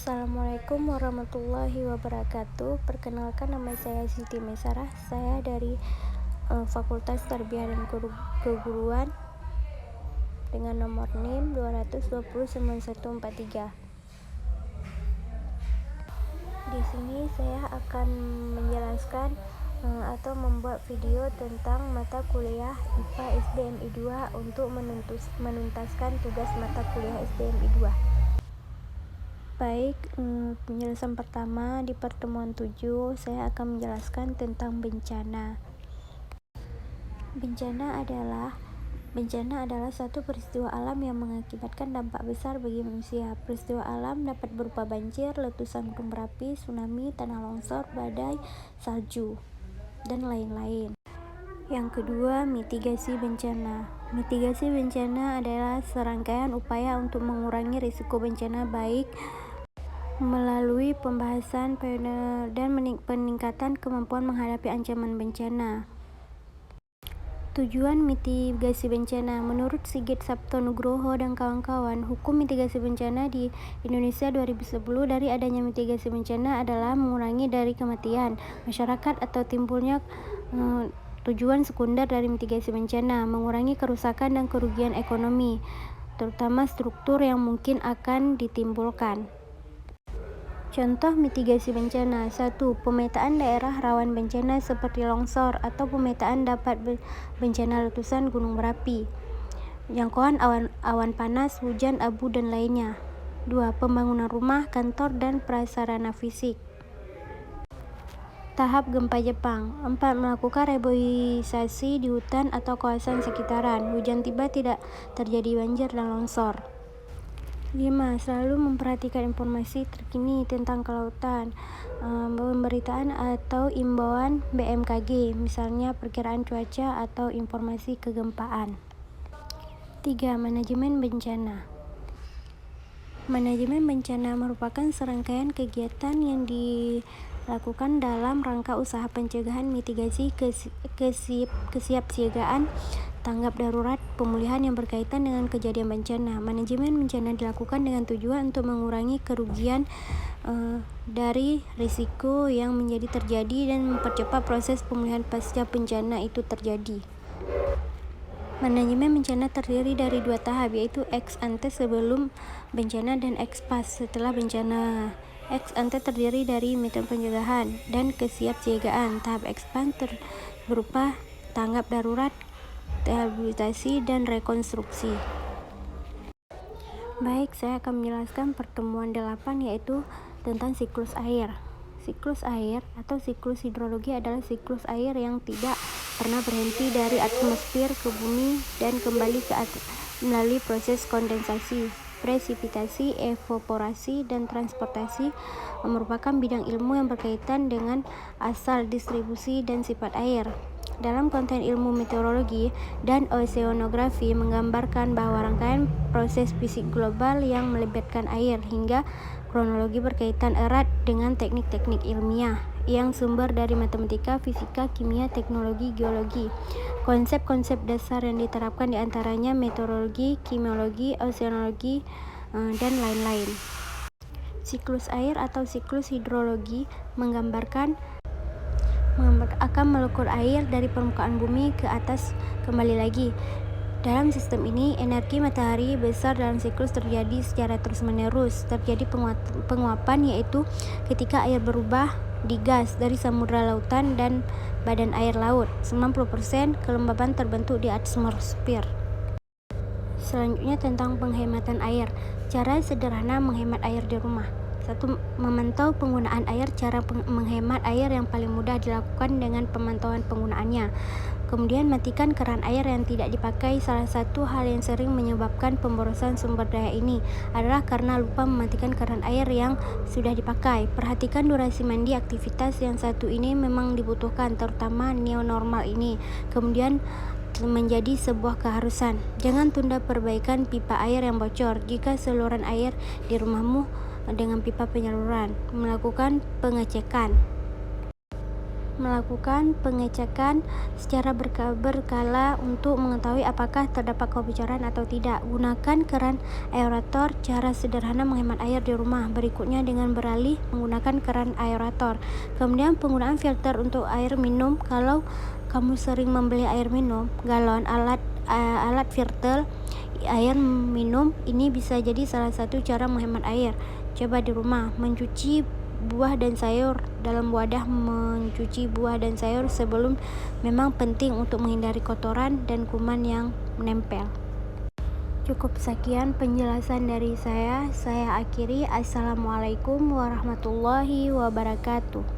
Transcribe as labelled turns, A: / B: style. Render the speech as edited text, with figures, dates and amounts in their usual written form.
A: Assalamualaikum warahmatullahi wabarakatuh. Perkenalkan, nama saya Siti Mesarah. Saya dari Fakultas Tarbiyah dan Keguruan dengan nomor NIM 2209143. Di sini saya akan menjelaskan atau membuat video tentang mata kuliah IPA SBMI 2 untuk menuntaskan tugas mata kuliah SBMI 2. Baik, penjelasan pertama di pertemuan 7 saya akan menjelaskan tentang bencana. Bencana adalah suatu peristiwa alam yang mengakibatkan dampak besar bagi manusia. Peristiwa alam dapat berupa banjir, letusan gunung berapi, tsunami, tanah longsor, badai, salju, dan lain-lain. Yang kedua, mitigasi bencana. Mitigasi bencana adalah serangkaian upaya untuk mengurangi risiko bencana baik melalui pembahasan dan peningkatan kemampuan menghadapi ancaman bencana. Tujuan mitigasi bencana. Menurut Sigit Sabto Nugroho dan kawan-kawan, hukum mitigasi bencana di Indonesia 2010 dari adanya mitigasi bencana adalah mengurangi dari kematian masyarakat atau timbulnya tujuan sekunder dari mitigasi bencana, mengurangi kerusakan dan kerugian ekonomi, terutama struktur yang mungkin akan ditimbulkan. Contoh mitigasi bencana. 1. Pemetaan daerah rawan bencana seperti longsor atau pemetaan dampak bencana letusan gunung berapi, jangkauan awan panas, hujan, abu, dan lainnya. 2. Pembangunan rumah, kantor, dan prasarana fisik. Tahap gempa Jepang. 4. Melakukan reboisasi di hutan atau kawasan sekitaran. Hujan tiba, tidak terjadi banjir dan longsor. 5. Selalu memperhatikan informasi terkini tentang kelautan, pemberitaan atau imbauan BMKG, misalnya perkiraan cuaca atau informasi kegempaan. 3. Manajemen bencana. Manajemen bencana merupakan serangkaian kegiatan yang dilakukan dalam rangka usaha pencegahan, mitigasi, kesiapsiagaan, tanggap darurat, pemulihan yang berkaitan dengan kejadian bencana. Manajemen bencana dilakukan dengan tujuan untuk mengurangi kerugian dari risiko yang terjadi dan mempercepat proses pemulihan pasca bencana itu terjadi. Manajemen bencana terdiri dari 2 tahap, yaitu ex ante sebelum bencana dan ex post setelah bencana. Ex ante terdiri dari metode pencegahan dan kesiapsiagaan. Tahap ex post berupa tanggap darurat, rehabilitasi, dan rekonstruksi. Baik, saya akan menjelaskan pertemuan 8, yaitu tentang siklus air. Siklus air atau siklus hidrologi adalah siklus air yang tidak pernah berhenti dari atmosfer ke bumi dan kembali ke atas melalui proses kondensasi, presipitasi, evaporasi, dan transportasi. Merupakan bidang ilmu yang berkaitan dengan asal, distribusi, dan sifat air. Dalam konten ilmu meteorologi dan oseanografi menggambarkan bahwa rangkaian proses fisik global yang melibatkan air hingga kronologi berkaitan erat dengan teknik-teknik ilmiah yang sumber dari matematika, fisika, kimia, teknologi, geologi. Konsep-konsep dasar yang diterapkan diantaranya meteorologi, kimiologi, oseanologi, dan lain-lain. Siklus air atau siklus hidrologi menggambarkan akan molekul air dari permukaan bumi ke atas kembali lagi. Dalam sistem ini, energi matahari besar dalam siklus terjadi secara terus-menerus. Terjadi penguapan, yaitu ketika air berubah di gas dari samudra lautan dan badan air laut. 90% kelembaban terbentuk di atmosfer. Selanjutnya tentang penghematan air. Cara sederhana menghemat air di rumah. 1. Memantau penggunaan air. Cara menghemat air yang paling mudah dilakukan dengan pemantauan penggunaannya. Kemudian matikan keran air yang tidak dipakai. Salah satu hal yang sering menyebabkan pemborosan sumber daya ini adalah karena lupa mematikan keran air yang sudah dipakai. Perhatikan durasi mandi. Aktivitas yang satu ini memang dibutuhkan, terutama new normal ini. Kemudian menjadi sebuah keharusan. Jangan tunda perbaikan pipa air yang bocor. Jika saluran air di rumahmu dengan pipa penyaluran, melakukan pengecekan. melakukan pengecekan secara berkala untuk mengetahui apakah terdapat kebocoran atau tidak. Gunakan keran aerator. Cara sederhana menghemat air di rumah berikutnya dengan beralih menggunakan keran aerator. Kemudian penggunaan filter untuk air minum. Kalau kamu sering membeli air minum galon, alat filter air minum ini bisa jadi salah satu cara menghemat air. Coba di rumah. Mencuci buah dan sayur dalam wadah. Mencuci buah dan sayur sebelum memang penting untuk menghindari kotoran dan kuman yang menempel. Cukup sekian penjelasan dari saya akhiri. Assalamualaikum warahmatullahi wabarakatuh.